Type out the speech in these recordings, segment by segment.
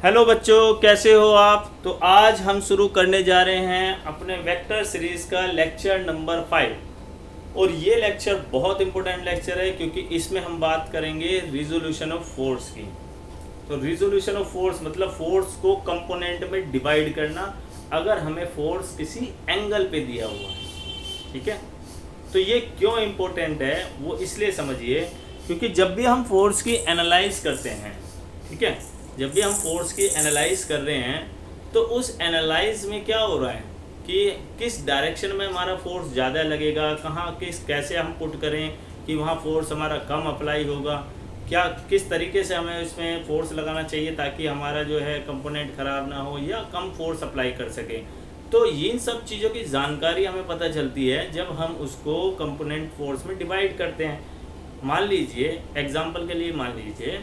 Hello बच्चों, कैसे हो आप। तो आज हम शुरू करने जा रहे हैं अपने वेक्टर सीरीज़ का लेक्चर नंबर 5। और ये लेक्चर बहुत इंपॉर्टेंट लेक्चर है क्योंकि इसमें हम बात करेंगे रिजोल्यूशन ऑफ फोर्स की। तो रिजोल्यूशन ऑफ फोर्स मतलब फोर्स को कंपोनेंट में डिवाइड करना अगर हमें फोर्स किसी एंगल पे दिया हुआ है। ठीक है, तो ये क्यों इम्पोर्टेंट है वो इसलिए समझिए क्योंकि जब भी हम फोर्स की एनालाइज करते हैं, ठीक है, जब भी हम फोर्स की एनालाइज कर रहे हैं तो उस एनालाइज में क्या हो रहा है कि किस डायरेक्शन में हमारा फोर्स ज़्यादा लगेगा, कैसे हम पुट करें कि वहाँ फोर्स हमारा कम अप्लाई होगा, किस तरीके से हमें इसमें फोर्स लगाना चाहिए ताकि हमारा जो है कंपोनेंट ख़राब ना हो या कम फोर्स अप्लाई कर सके। तो इन सब चीज़ों की जानकारी हमें पता चलती है जब हम उसको कंपोनेंट फोर्स में डिवाइड करते हैं। मान लीजिए एग्जांपल के लिए मान लीजिए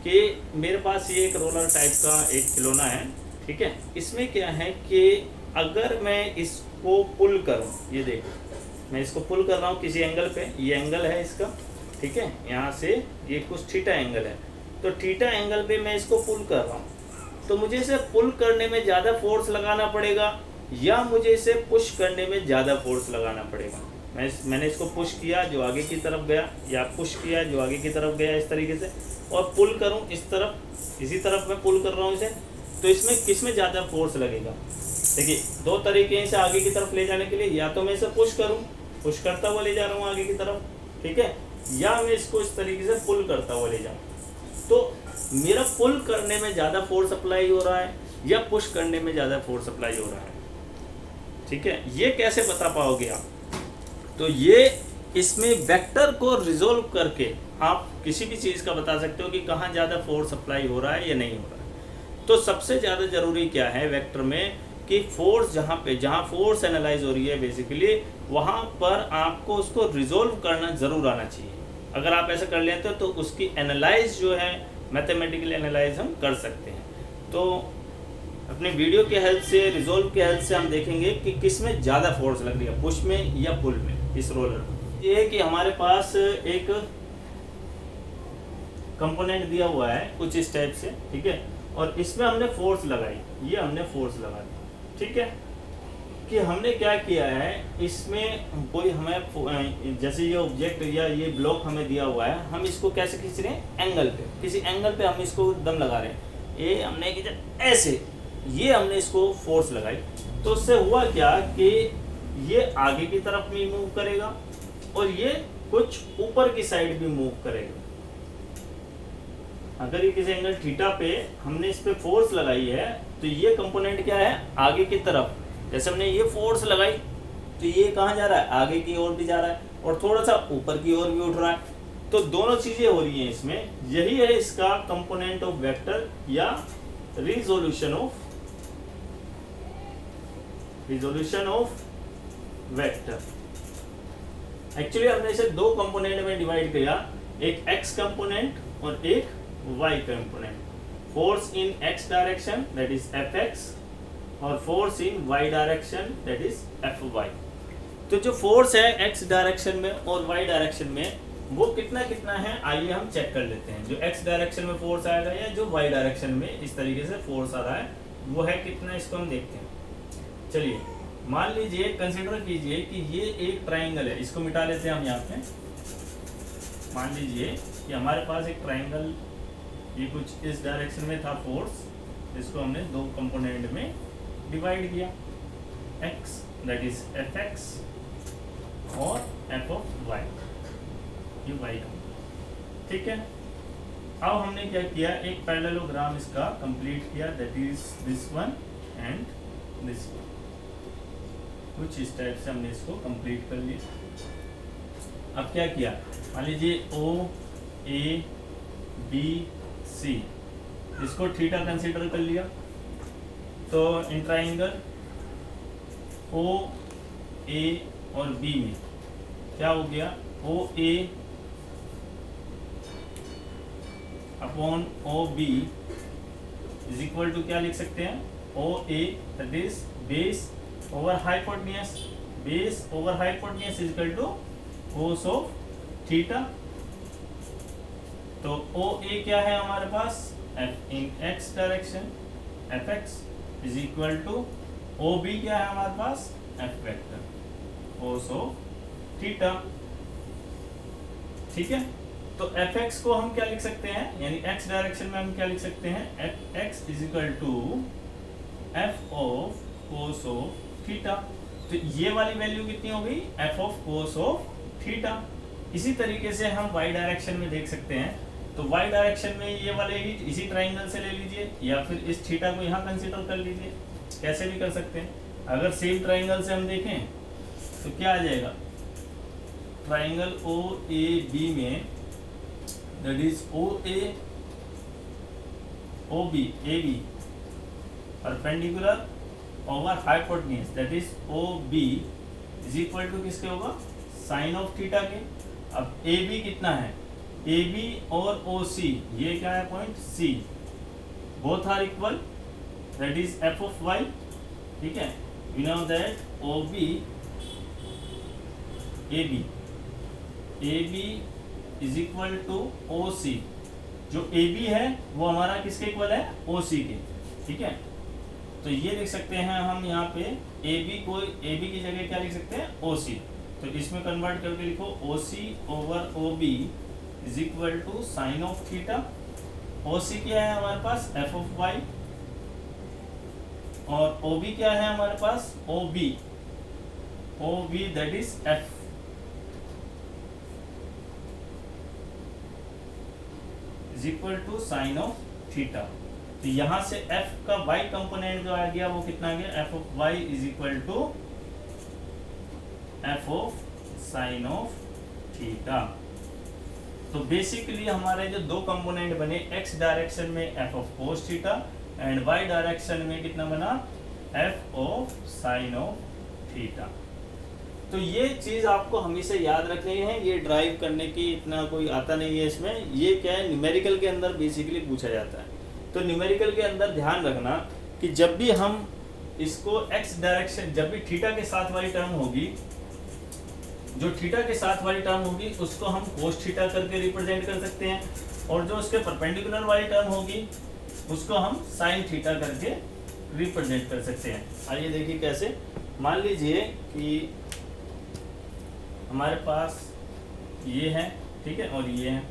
कि मेरे पास ये एक रोलर टाइप का एक खिलौना है, ठीक है। इसमें क्या है कि अगर मैं इसको पुल करूं, ये देखो मैं इसको पुल कर रहा हूँ किसी एंगल पे, ये एंगल है इसका, ठीक है, यहाँ से ये कुछ थीटा एंगल है, तो थीटा एंगल पे मैं इसको पुल कर रहा हूँ। तो मुझे इसे पुल करने में ज़्यादा फोर्स लगाना पड़ेगा या मुझे इसे पुश करने में ज़्यादा फोर्स लगाना पड़ेगा। मैंने इसको पुश किया जो आगे की तरफ गया, या पुश किया जो आगे की तरफ गया, इस तरीके से, और पुल करूं इस तरफ, इसी तरफ मैं पुल कर रहा हूं इसे, तो इसमें किस में ज़्यादा फोर्स लगेगा। देखिए दो तरीके हैं इसे आगे की तरफ ले जाने के लिए, या तो मैं इसे पुश पुश करता हुआ ले जा रहा हूँ आगे की तरफ, ठीक है, या मैं इसको इस तरीके से पुल करता हुआ ले जाऊँ। तो मेरा पुल करने में ज़्यादा फोर्स अप्लाई हो रहा है या पुश करने में ज़्यादा फोर्स अप्लाई हो रहा है, ठीक है। ये कैसे बता पाओगे आप। तो ये इसमें वेक्टर को रिजोल्व करके आप किसी भी चीज़ का बता सकते हो कि कहाँ ज़्यादा फोर्स अप्लाई हो रहा है या नहीं हो रहा है। तो सबसे ज़्यादा ज़रूरी क्या है वेक्टर में कि फोर्स जहाँ फोर्स एनालाइज हो रही है बेसिकली वहाँ पर आपको उसको रिजोल्व करना ज़रूर आना चाहिए। अगर आप ऐसा कर लेते हो तो उसकी एनालाइज जो है मैथमेटिकल एनालाइज हम कर सकते हैं। तो अपने वीडियो के हेल्प से, रिजोल्व के हेल्प से हम देखेंगे कि किस में ज़्यादा फोर्स लग रही है, पुश में या पुल में। इस रोलर ये कि हमारे पास एक कंपोनेंट दिया हुआ है कुछ इस टाइप से, ठीक है, और इसमें हमने फोर्स लगाई, ये हमने फोर्स लगा दी, ठीक है। कि हमने क्या किया है, इसमें कोई हमें जैसे ये ऑब्जेक्ट या ये ब्लॉक हमें दिया हुआ है, हम इसको कैसे खींच रहे हैं, एंगल पे, किसी एंगल पे हम इसको दम लगा रहे हैं। ये हमने खींचा ऐसे, ये हमने इसको फोर्स लगाई, तो उससे हुआ क्या कि ये आगे की तरफ भी मूव करेगा और ये कुछ ऊपर की साइड भी मूव करेगा। अगर ये किसी एंगल थीटा पे हमने इस पे फोर्स लगाई है तो ये कंपोनेंट क्या है, आगे की तरफ, जैसे हमने ये फोर्स लगाई तो ये कहाँ जा रहा है, आगे की ओर भी जा रहा है और थोड़ा सा ऊपर की ओर भी उठ रहा है। तो दोनों चीजें हो रही हैं इसमें। यही है इसका कंपोनेंट ऑफ वेक्टर या रिजोल्यूशन ऑफ वेक्टर। एक्चुअली हमने इसे दो कंपोनेंट में डिवाइड किया, एक एक्स कंपोनेंट और एक Y component. Force in X direction that is F X और force in Y direction that is F Y. तो जो फोर्स है एक्स डायरेक्शन में और वाई डायरेक्शन में वो कितना कितना है, आइए हम चेक कर लेते हैं। जो एक्स डायरेक्शन में फोर्स आएगा या जो वाई डायरेक्शन में इस तरीके से फोर्स आ रहा है वो है कितना, इसको हम देखते हैं। चलिए मान लीजिए, कंसिडर कीजिए कि ये एक ट्राइंगल है, इसको मिटा लेते हैं हम यहाँ पे। मान लीजिए कि हमारे पास एक ट्राइंगल, ये कुछ इस डायरेक्शन में था फोर्स, इसको हमने दो कंपोनेंट में डिवाइड किया, x that is F X और एफ ऑफ वाई, ये वाई का, ठीक है। अब हमने क्या किया, एक पैरेललोग्राम इसका कंप्लीट किया, that is this one and this one. कुछ इस टाइप से हमने इसको कंप्लीट कर लिया। अब क्या किया, मान लीजिए ओ ए बी सी, इसको थीटा कंसीडर कर लिया। तो इन ट्राइंगल ओ ए और बी में क्या हो गया, O A upon O B is equal to क्या लिख सकते हैं, O A that is base over hypotenuse, base over hypotenuse is equal to cos of theta. तो ओ ए क्या है हमारे पास, F in X direction, F X is equal to O B क्या है हमारे पास, F vector cos of theta. ठीक है, तो एफ एक्स को हम क्या लिख सकते हैं, यानी एक्स डायरेक्शन में हम क्या लिख सकते हैं, F X is equal to F of cos of theta. तो ये वाली वैल्यू कितनी हो गई, F of cos of theta. इसी तरीके से हम वाई डायरेक्शन में देख सकते हैं, तो वाई डायरेक्शन में ये वाले ही इसी ट्राइंगल से ले लीजिए या फिर इस थीटा को यहाँ कंसीडर कर लीजिए, कैसे भी कर सकते हैं। अगर सेम ट्राइंगल से हम देखें तो क्या आ जाएगा, ट्राइंगल ओ ए बी में that is O A O B A B perpendicular over hypotenuse that is O B is equal to किसके होगा, साइन ऑफ थीटा के। अब ए बी कितना है, ए बी और ओ सी ये क्या है point C, both are equal that is F of Y. ठीक है, we know that O B A B is equal to O C, जो ए बी है वो हमारा किसके इक्वल है, ओ सी के। ठीक है, तो ये लिख सकते हैं हम यहाँ पे ए बी को, ए बी की जगह क्या लिख सकते हैं, ओ सी। तो इसमें कन्वर्ट करके लिखो O C over O B is equal to sine of theta. O C क्या है हमारे पास, एफ ऑफ वाई, और ओ बी क्या है हमारे पास, O B that is F is equal to sine of theta. तो यहां से f का y कंपोनेंट जो आ गया वो कितना आ गया, f of y is equal to f of sine of theta. तो बेसिकली हमारे जो दो कंपोनेंट बने, x डायरेक्शन में f of cos theta and y direction में कितना बना, f of sine of theta. तो ये चीज़ आपको हमेशा याद रखनी है, ये ड्राइव करने की इतना कोई आता नहीं है इसमें। ये क्या है, न्यूमेरिकल के अंदर बेसिकली पूछा जाता है। तो न्यूमेरिकल के अंदर ध्यान रखना कि जब भी हम इसको x डायरेक्शन, जब भी थीटा के साथ वाली टर्म होगी, जो थीटा के साथ वाली टर्म होगी उसको हम कोस थीटा करके रिप्रेजेंट कर सकते हैं, और जो उसके परपेंडिकुलर वाली टर्म होगी उसको हम साइन थीटा करके रिप्रेजेंट कर सकते हैं। आइए देखिए कैसे। मान लीजिए कि हमारे पास ये है, ठीक है, और ये है,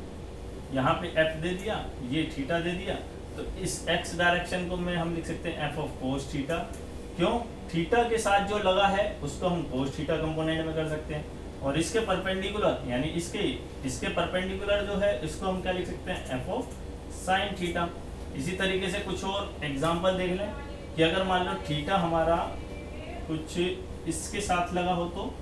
यहाँ पे f दे दिया, ये थीटा दे दिया, तो इस x डायरेक्शन को में हम लिख सकते हैं f ऑफ कोस थीटा। क्यों, थीटा के साथ जो लगा है उसको हम कोस थीटा कंपोनेंट में कर सकते हैं, और इसके परपेंडिकुलर यानी इसके परपेंडिकुलर जो है इसको हम क्या लिख सकते हैं, f ऑफ साइन थीटा। इसी तरीके से कुछ और एग्जाम्पल देख लें कि अगर मान लो थीटा हमारा कुछ इसके साथ लगा हो, तो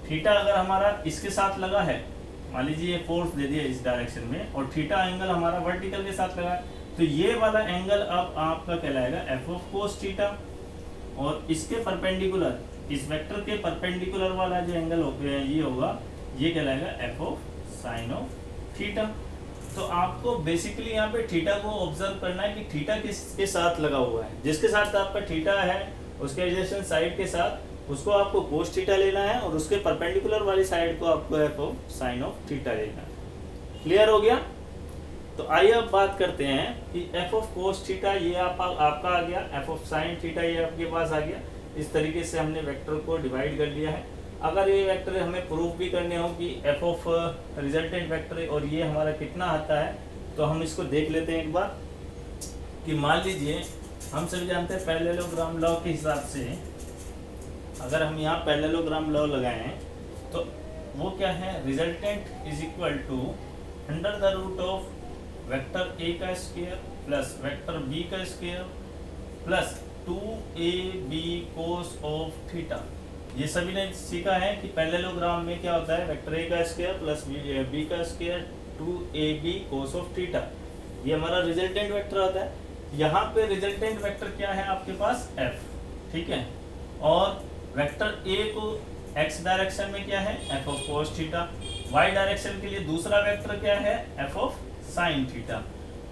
थीटा अगर हमारा इसके साथ लगा है, मान लीजिए ये फोर्स दे दिया इस डायरेक्शन में, और थीटा एंगल हमारा वर्टिकल के साथ लगा है, तो ये वाला एंगल अब आपका कहलाएगा एफ ऑफ कोस थीटा, और इसके परपेंडिकुलर, इस वेक्टर के परपेंडिकुलर वाला जो एंगल ये होगा, ये कहलाएगा F of sine of theta. तो आपको बेसिकली यहाँ पे थीटा को ऑब्जर्व करना है कि थीटा किसके साथ लगा हुआ है। जिसके साथ आपका थीटा है उसके एडजेसेंट साइड के साथ उसको आपको कोस थीटा लेना है, और उसके परपेंडिकुलर वाली साइड को आपको F of sine of theta लेना है। क्लियर हो गया? तो आइए अब बात करते हैं कि एफ ऑफ कोस थीटा ये आपका आ गया, एफ ऑफ साइन थीटा ये आपके पास आ गया। इस तरीके से हमने वेक्टर को डिवाइड कर लिया है। अगर ये वेक्टर हमें प्रूफ भी करने हो कि एफ ऑफ रिजल्टेंट वेक्टर और ये हमारा कितना आता है, तो हम इसको देख लेते हैं एक बार। कि मान लीजिए हम सभी जानते हैं पैरेललोग्राम लॉ के हिसाब से, अगर हम यहाँ पैरेललोग्राम लॉ लगाएं तो वो क्या है, resultant is equal to under the root of vector A का स्क्वायर प्लस वेक्टर बी का square plus 2ab cos of theta. ये सभी ने सीखा है कि पैरेललोग्राम में क्या होता है, वेक्टर ए का स्क्वायर प्लस बी का square 2ab cos of theta, ये हमारा रिजल्टेंट वेक्टर होता है। यहाँ पे रिजल्टेंट वेक्टर क्या है आपके पास, f, ठीक है, और वेक्टर a को x डायरेक्शन में क्या है, f of cos theta, y direction के लिए दूसरा वेक्टर क्या है, f ऑफ साइन थीटा,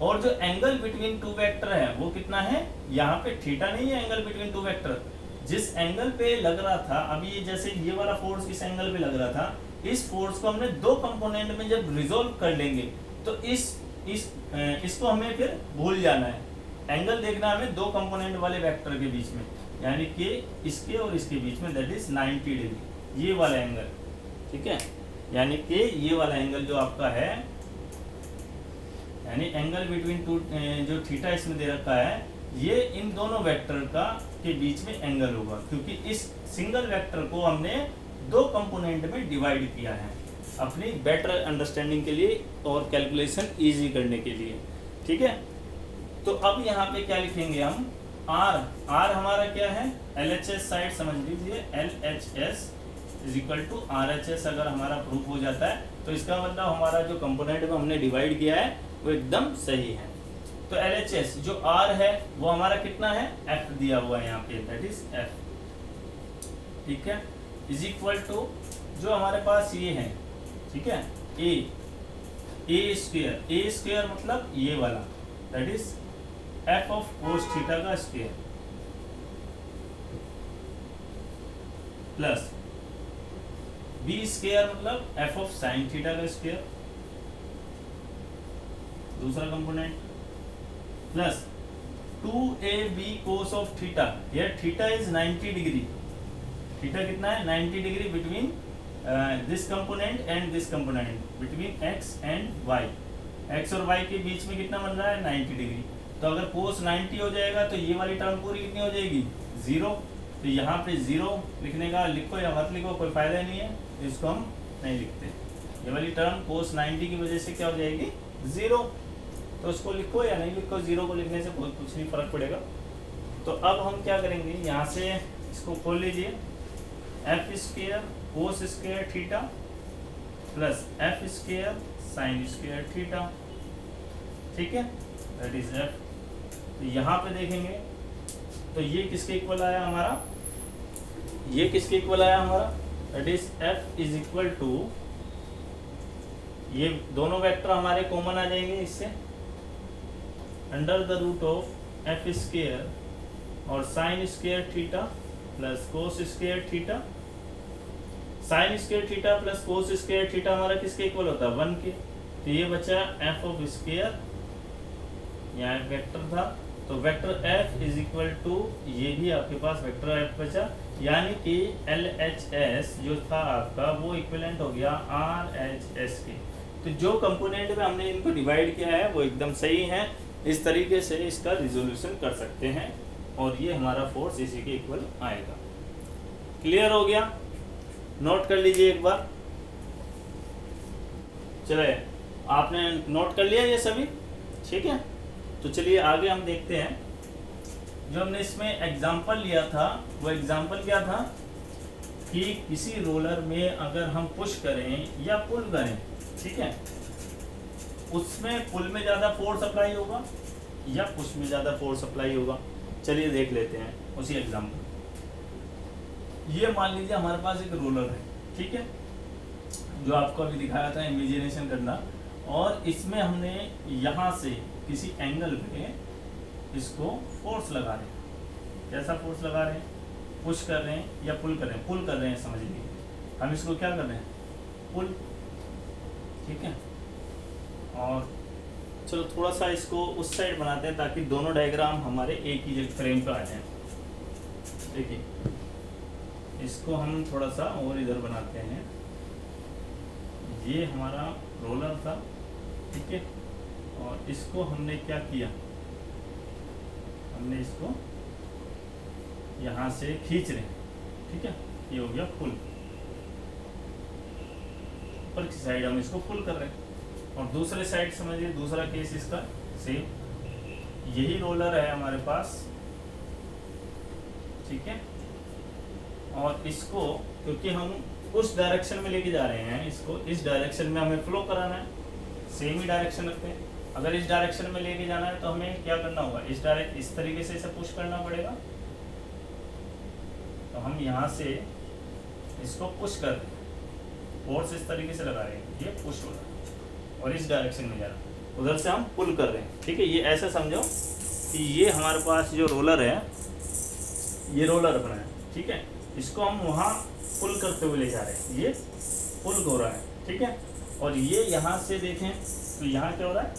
और जो एंगल बिटवीन टू वेक्टर है वो कितना है, यहाँ पे थीटा नहीं है, एंगल बिटवीन टू वेक्टर जिस एंगल पे लग रहा था, अभी ये जैसे ये वाला फोर्स इस एंगल पे लग रहा था, इस फोर्स को हमने दो कंपोनेंट में जब रिजोल्व कर लेंगे तो इस इसको हमें फिर भूल जाना है। एंगल देखना है हमें दो कंपोनेंट वाले वेक्टर के बीच में, यानी कि इसके और इसके बीच में, दैट इज 90 डिग्री, ये वाला एंगल, ठीक है। यानी कि ये वाला एंगल जो आपका है, यानी एंगल बिटवीन टू, जो थीटा इसमें दे रखा है, ये इन दोनों वेक्टर का के बीच में एंगल होगा, क्योंकि इस सिंगल वेक्टर को हमने दो कंपोनेंट में डिवाइड किया है अपनी बेटर अंडरस्टैंडिंग के लिए और कैलकुलेशन इजी करने के लिए, ठीक है। तो अब यहाँ पे क्या लिखेंगे हम, आर हमारा क्या है, LHS साइड समझ लीजिए, LHS is equal to RHS अगर हमारा प्रूफ हो जाता है तो इसका मतलब हमारा जो कंपोनेंट में हमने डिवाइड किया है वो एकदम सही है। तो LHS जो R है वो हमारा कितना है, F दिया हुआ है यहाँ पे, दैट इज F, ठीक है, इज इक्वल टू जो हमारे पास ये है, ठीक है, ए स्क्वायर मतलब ये वाला, that is F of cos theta का स्क्वायर प्लस बी स्क्वायर मतलब F ऑफ साइन थीटा का स्क्वायर, दूसरा component, plus 2ab cos of theta, here theta is 90 degree, theta कितना है 90 degree between this component and this component, between x and y, x और y के बीच में कितना बन रहा है 90 डिग्री। तो अगर कोस 90 हो जाएगा तो ये वाली टर्म पूरी कितनी हो जाएगी, 0। तो यहाँ पे 0 लिखने का, लिखो या मत लिखो कोई फायदा नहीं है, इसको हम नहीं लिखते। ये वाली टर्म कोस 90 की वजह से क्या हो जाएगी, 0। तो उसको लिखो या नहीं लिखो, 0 को लिखने से बहुत कुछ नहीं फर्क पड़ेगा। तो अब हम क्या करेंगे, यहाँ से इसको खोल लीजिए, F स्क्वायर कोस square theta plus F square sine square theta, ठीक है, दैट इज F। तो यहाँ पे देखेंगे तो ये किसके इक्वल आया हमारा, ये किसके इक्वल आया हमारा, that is F is equal to, ये दोनों वेक्टर हमारे कॉमन आ जाएंगे इससे, under the root of F square और sine square theta plus cos square theta. Sine square theta plus cos square theta हमारा किसके इक्वल होता है, 1 के। तो ये बचा F ऑफ स्क्वायर, यहाँ एक वेक्टर था, तो vector F is equal to, ये भी आपके पास वेक्टर F बचा, यानी कि LHS जो था आपका वो इक्विवेलेंट हो गया RHS के। तो जो कंपोनेंट में हमने इनको डिवाइड किया है वो एकदम सही है, इस तरीके से इसका रिजोल्यूशन कर सकते हैं और ये हमारा फोर्स इसी के इक्वल आएगा। क्लियर हो गया, नोट कर लीजिए एक बार। चलिए आपने नोट कर लिया ये सभी, ठीक है। तो चलिए आगे हम देखते हैं, जो हमने इसमें एग्जाम्पल लिया था वो एग्जाम्पल क्या था कि किसी रोलर में अगर हम पुश करें या पुल करें, ठीक है, उसमें पुल में ज़्यादा फोर्स अप्लाई होगा या पुश में ज़्यादा फोर्स अप्लाई होगा। चलिए देख लेते हैं उसी एग्जाम्पल। ये मान लीजिए हमारे पास एक रोलर है, ठीक है, जो आपको अभी दिखाया था, इमेजिनेशन करना, और इसमें हमने यहाँ से किसी एंगल पे इसको फोर्स लगा रहे हैं। कैसा फोर्स लगा रहे हैं, पुश कर रहे हैं या पुल कर रहे हैं, पुल कर रहे हैं समझ लीजिए। हम इसको क्या कर रहे हैं, पुल, ठीक है। और चलो थोड़ा सा इसको उस साइड बनाते हैं ताकि दोनों डायग्राम हमारे एक ही फ्रेम पे आ जाए। देखिए इसको हम थोड़ा सा और इधर बनाते हैं, ये हमारा रोलर था, ठीक है, और इसको हमने क्या किया, हमने इसको यहाँ से खींच रहे हैं, ठीक है, ये हो गया पुल, ऊपर की साइड हम इसको पुल कर रहे हैं। और दूसरे साइड समझिए, दूसरा केस इसका सेम, यही रोलर है हमारे पास, ठीक है, और इसको क्योंकि हम उस डायरेक्शन में लेके जा रहे हैं, इसको इस डायरेक्शन में हमें फ्लो कराना है, सेम ही डायरेक्शन रखते हैं। अगर इस डायरेक्शन में लेके जाना है तो हमें क्या करना होगा, इस तरीके से इसे पुश करना पड़ेगा। तो हम यहाँ से इसको पुश कर रहे हैं, फोर्स इस तरीके से लगा रहे हैं, ये पुश हो रहा है, और इस डायरेक्शन में जा रहा है, उधर से हम पुल कर रहे हैं, ठीक है। ये ऐसा समझो कि ये हमारे पास जो रोलर है, ये रोलर अपना है, ठीक है, इसको हम वहाँ पुल करते हुए ले जा रहे हैं, ये पुल हो रहा है, ठीक है। और ये यहाँ से देखें तो यहाँ क्या हो रहा है,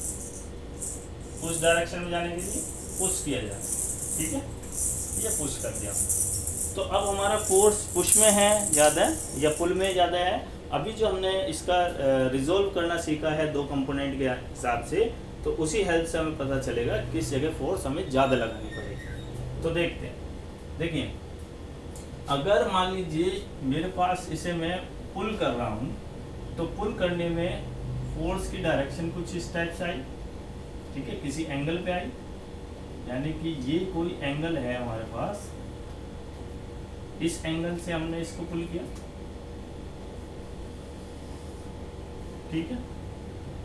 पुश डायरेक्शन में जाने के लिए पुश किया जाए, ठीक है, ये पुश कर दिया। तो अब हमारा फोर्स पुश में है ज़्यादा या पुल में ज़्यादा है। अभी जो हमने इसका रिजोल्व करना सीखा है दो कंपोनेंट के हिसाब से, तो उसी हेल्प से हमें पता चलेगा किस जगह फोर्स हमें ज़्यादा लगानी पड़ेगी। तो देखते हैं, देखिए अगर मान लीजिए मेरे पास इसे मैं पुल कर रहा हूँ, तो पुल करने में फोर्स की डायरेक्शन कुछ इस टाइप से आई, ठीक है, किसी एंगल पे आई, यानी कि ये कोई एंगल है हमारे पास, इस एंगल से हमने इसको पुल किया, ठीक है।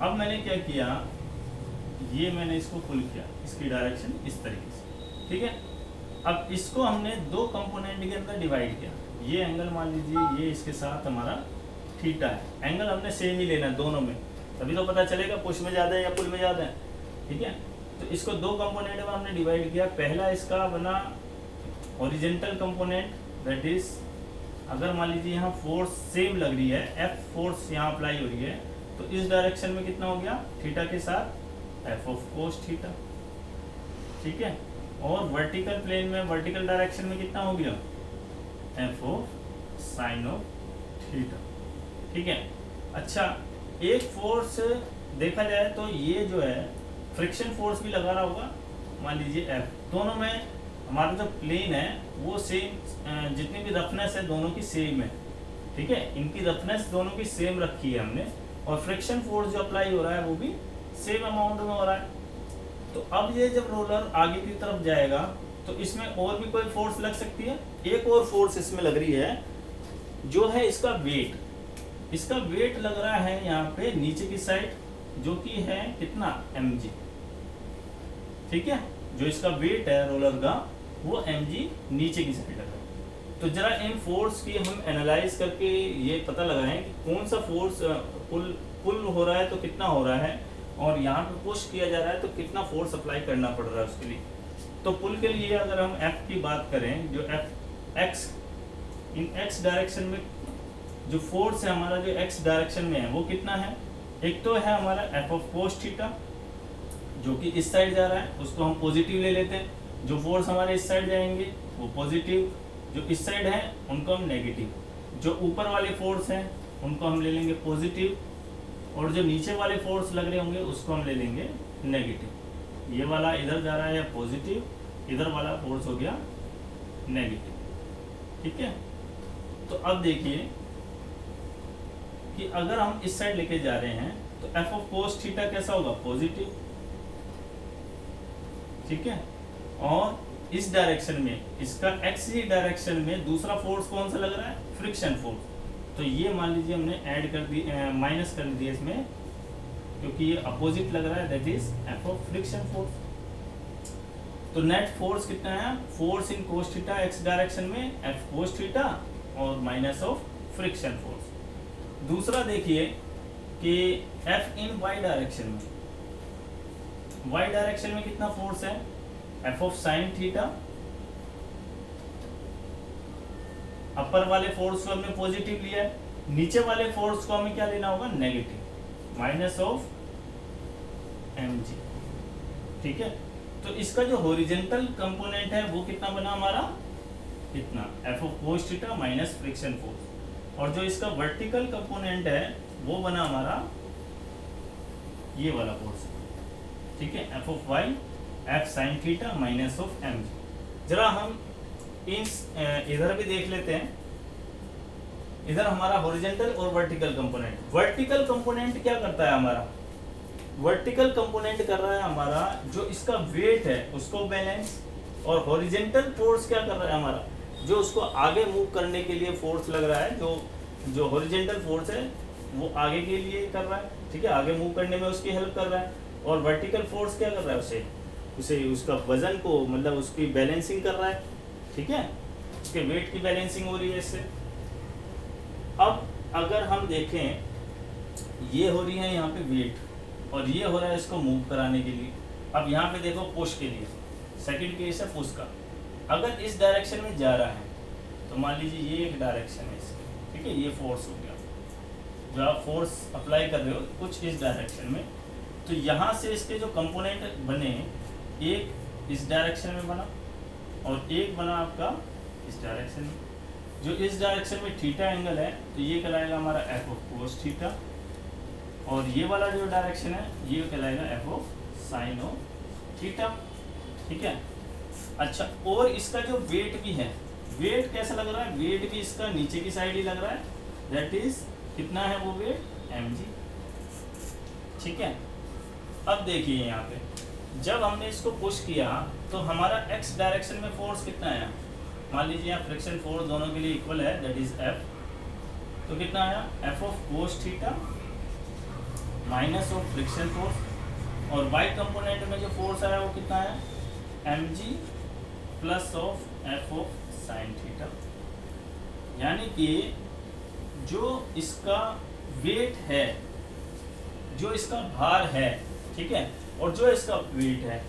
अब मैंने क्या किया, ये मैंने इसको पुल किया, इसकी डायरेक्शन इस तरीके से, ठीक है। अब इसको हमने दो कंपोनेंट के अंदर डिवाइड किया, ये एंगल मान लीजिए ये इसके साथ हमारा थीटा है, एंगल हमने सेम ही लेना है दोनों में, तभी तो पता चलेगा पुश में ज़्यादा है या पुल में ज़्यादा है, ठीक है। तो इसको दो कंपोनेंट में हमने डिवाइड किया। पहला इसका बना हॉरिजॉन्टल कंपोनेंट, दैट इज अगर मान लीजिए यहाँ फोर्स सेम लग रही है, एफ फोर्स यहाँ अप्लाई हो रही है, तो इस डायरेक्शन में कितना हो गया थीटा के साथ एफ ऑफ कोस थीटा, ठीक है। और वर्टिकल प्लेन में वर्टिकल डायरेक्शन में कितना हो गया F of sine of theta, ठीक है। अच्छा, एक फोर्स देखा जाए तो ये जो है फ्रिक्शन फोर्स भी लगा रहा होगा, मान लीजिए एफ, दोनों में हमारा जो प्लेन है वो सेम, जितनी भी रफनेस है दोनों की सेम है, ठीक है, इनकी रफनेस दोनों की सेम रखी है हमने, और फ्रिक्शन फोर्स जो अप्लाई हो रहा है वो भी सेम अमाउंट में हो रहा है। तो अब ये जब रोलर आगे की तरफ जाएगा तो इसमें और भी कोई फोर्स लग सकती है, एक और फोर्स इसमें लग रही है जो है इसका वेट, इसका वेट लग रहा है यहाँ पे नीचे की साइड, जो कि है कितना mg, ठीक है, जो इसका वेट है रोलर का वो mg नीचे की साइड लग रहा है। तो जरा इन फोर्स की हम एनालाइज करके ये पता लगाएं कि कौन सा फोर्स पुल हो रहा है तो कितना हो रहा है, और यहाँ पे पुश किया जा रहा है तो कितना फोर्स अप्लाई करना पड़ रहा है उसके लिए। तो पुल के लिए अगर हम F की बात करें, जो X इन X डायरेक्शन में जो फोर्स है हमारा जो X डायरेक्शन में है वो कितना है, एक तो है हमारा एफ ऑफ कोस थीटा जो कि इस साइड जा रहा है, उसको हम पॉजिटिव ले लेते हैं, जो फोर्स हमारे इस साइड जाएंगे वो पॉजिटिव, जो इस साइड है उनको हम नेगेटिव, जो ऊपर वाले फोर्स हैं उनको हम ले लेंगे पॉजिटिव, और जो नीचे वाले फोर्स लग रहे होंगे उसको हम ले लेंगे नेगेटिव। ये वाला इधर जा रहा है पॉजिटिव, इधर वाला फोर्स हो गया नेगेटिव, ठीक है। तो अब देखिए कि अगर हम इस साइड लेके जा रहे हैं तो एफ ऑफ कोस थीटा कैसा होगा पॉजिटिव, ठीक है। और इस डायरेक्शन में इसका एक्स डायरेक्शन में दूसरा फोर्स कौन सा लग रहा है फ्रिक्शन फोर्स, तो ये मान लीजिए हमने ऐड कर दी, माइनस कर दिया इसमें, क्योंकि ये अपोजिट लग रहा है, that is F of friction force. तो नेट फोर्स कितना है, force in cos theta x direction में एफ कोस थीटा और माइनस ऑफ फ्रिक्शन फोर्स। दूसरा देखिए कि एफ इन वाई डायरेक्शन में, वाई डायरेक्शन में कितना फोर्स है एफ ऑफ साइन थीटा, अपर वाले फोर्स को हमने पॉजिटिव लिया है, नीचे वाले फोर्स को हमें क्या लेना होगा नेगेटिव, माइनस ऑफ mg, ठीक है। तो इसका जो हॉरिजॉन्टल कंपोनेंट है वो कितना बना हमारा, कितना F of cos theta minus friction force, और जो इसका वर्टिकल कंपोनेंट है वो बना हमारा ये वाला फोर्स, ठीक है, F of Y F sine theta minus of mg। जरा हम इधर भी देख लेते हैं, इधर हमारा हॉरिजॉन्टल और वर्टिकल कंपोनेंट, वर्टिकल कंपोनेंट क्या करता है हमारा, वर्टिकल कंपोनेंट कर रहा है हमारा जो इसका वेट है उसको बैलेंस, और हॉरिजॉन्टल फोर्स क्या कर रहा है हमारा जो उसको आगे मूव करने के लिए फोर्स लग रहा है, जो हॉरिजॉन्टल फोर्स है वो आगे के लिए कर रहा है, ठीक है, आगे मूव करने में उसकी हेल्प कर रहा है, और वर्टिकल फोर्स क्या कर रहा है उसे उसका वजन को मतलब उसकी बैलेंसिंग कर रहा है, ठीक है, उसके वेट की बैलेंसिंग हो रही है इससे। अब अगर हम देखें ये हो रही है यहाँ पे वेट और ये हो रहा है इसको मूव कराने के लिए, अब यहाँ पे देखो पुश के लिए, सेकंड केस है पुश का, अगर इस डायरेक्शन में जा रहा है तो मान लीजिए ये एक डायरेक्शन है इसकी, ठीक है, ये फोर्स हो गया, जो आप फोर्स अप्लाई कर रहे हो कुछ इस डायरेक्शन में, तो यहाँ से इसके जो कंपोनेंट बने, एक इस डायरेक्शन में बना और एक बना आपका इस डायरेक्शन में। जो इस डायरेक्शन में थीटा एंगल है तो ये कहलाएगा हमारा एफ ऑफ कोस थीटा, और ये वाला जो डायरेक्शन है ये कहलाएगा F of sine of theta. ठीक है। अच्छा, और इसका जो वेट भी है, वेट कैसा लग रहा है, वेट भी इसका नीचे की साइड ही लग रहा है, दैट इज कितना है वो वेट, mg। ठीक है। अब देखिए यहाँ पे जब हमने इसको पुश किया तो हमारा x डायरेक्शन में फोर्स कितना आया, मान लीजिए यहाँ फ्रिक्शन फोर्स दोनों के लिए इक्वल है, दैट इज f। तो कितना आया, f of cos theta minus of friction force, और y कंपोनेंट में जो फोर्स आया वो कितना आया, mg plus of f of sine theta. यानी कि जो इसका वेट है, जो इसका भार है, ठीक है, और जो इसका वेट है,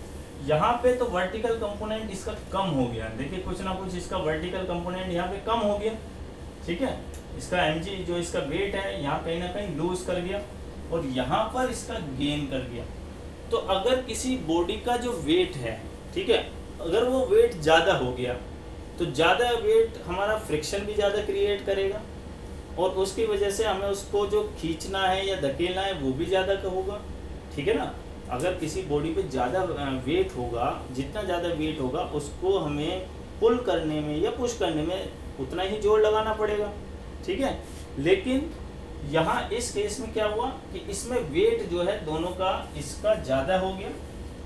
यहाँ पे तो वर्टिकल कंपोनेंट इसका कम हो गया। देखिए कुछ ना कुछ इसका वर्टिकल कंपोनेंट यहाँ पे कम हो गया। ठीक है, इसका mg जो इसका वेट है यहाँ कहीं ना कहीं लूज कर गया और यहाँ पर इसका गेन कर गया। तो अगर किसी बॉडी का जो वेट है, ठीक है, अगर वो वेट ज़्यादा हो गया तो ज़्यादा वेट हमारा फ्रिक्शन भी ज़्यादा क्रिएट करेगा और उसकी वजह से हमें उसको जो खींचना है या धकेलना है वो भी ज़्यादा होगा। ठीक है ना। अगर किसी बॉडी पे ज़्यादा वेट होगा, जितना ज़्यादा वेट होगा उसको हमें पुल करने में या पुश करने में उतना ही जोर लगाना पड़ेगा। ठीक है। लेकिन यहाँ इस केस में क्या हुआ कि इसमें वेट जो है दोनों का, इसका ज़्यादा हो गया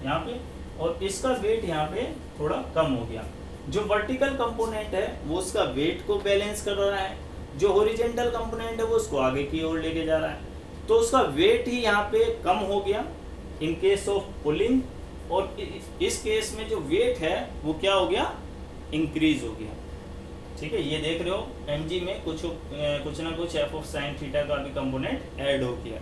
यहाँ पे और इसका वेट यहाँ पे थोड़ा कम हो गया। जो वर्टिकल कंपोनेंट है वो उसका वेट को बैलेंस कर रहा है, जो हॉरिजॉन्टल कंपोनेंट है वो उसको आगे की ओर लेके जा रहा है। तो उसका वेट ही यहाँ पे कम हो गया इन केस ऑफ पुलिंग, और इस केस में जो वेट है वो क्या हो गया, इंक्रीज हो गया। ठीक है, ये देख रहे हो mg में कुछ ना कुछ f ऑफ साइन थीटा का भी कंपोनेंट ऐड हो गया।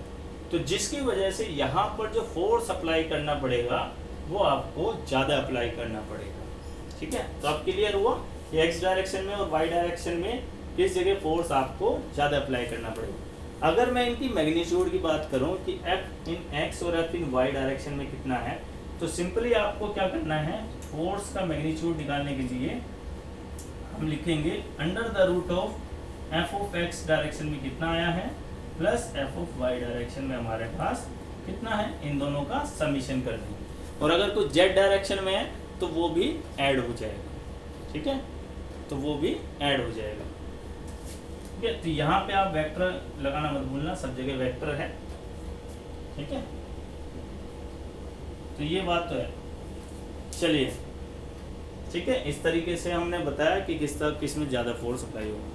तो जिसकी वजह से यहाँ पर जो फोर्स अप्लाई करना पड़ेगा वो आपको ज़्यादा अप्लाई करना पड़ेगा। ठीक है, तो अब क्लियर हुआ कि x डायरेक्शन में और y डायरेक्शन में किस जगह फोर्स आपको ज़्यादा अप्लाई करना पड़ेगा। अगर मैं इनकी मैग्नीट्यूड की बात करूं कि f इन x और f इन y डायरेक्शन में कितना है, तो सिंपली आपको क्या करना है, फोर्स का मैग्नीट्यूड निकालने के लिए हम लिखेंगे under the root of f of x direction में कितना आया है plus f of y direction में हमारे पास कितना है, इन दोनों का समीशन कर देंगे। और अगर कुछ z डायरेक्शन में है तो वो भी ऐड हो जाएगा। ठीक है, तो वो भी ऐड हो जाएगा। ठीक है, तो यहाँ पे आप वेक्टर लगाना मत भूलना, सब जगह वेक्टर है। ठीक है, तो ये बात तो है। चलिए, ठीक है, इस तरीके से हमने बताया कि किस में ज़्यादा फोर्स अप्लाई होगा।